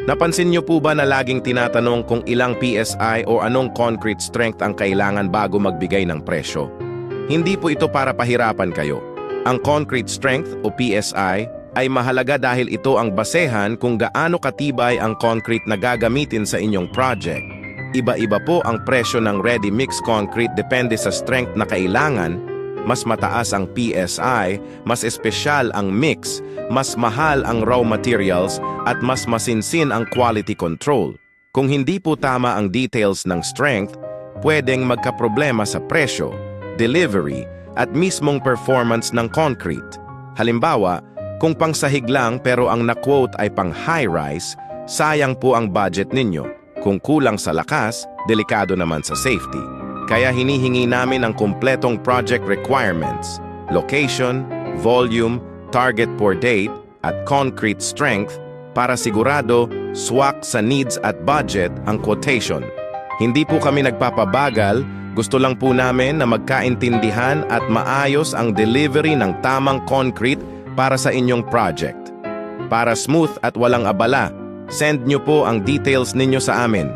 Napansin niyo po ba na laging tinatanong kung ilang PSI o anong concrete strength ang kailangan bago magbigay ng presyo? Hindi po ito para pahirapan kayo. Ang concrete strength o PSI ay mahalaga dahil ito ang basehan kung gaano katibay ang concrete na gagamitin sa inyong project. Iba-iba po ang presyo ng ready-mix concrete depende sa strength na kailangan. Mas mataas ang PSI, mas espesyal ang mix, mas mahal ang raw materials, at mas masinsin ang quality control. Kung hindi po tama ang details ng strength, pwedeng magkaproblema sa presyo, delivery, at mismong performance ng concrete. Halimbawa, kung pangsahig lang pero ang na-quote ay pang high-rise, sayang po ang budget ninyo. Kung kulang sa lakas, delikado naman sa safety. Kaya hinihingi namin ang kumpletong project requirements, location, volume, target for date, at concrete strength para sigurado swak sa needs at budget ang quotation. Hindi po kami nagpapabagal, gusto lang po namin na magkaintindihan at maayos ang delivery ng tamang concrete para sa inyong project. Para smooth at walang abala, send nyo po ang details ninyo sa amin.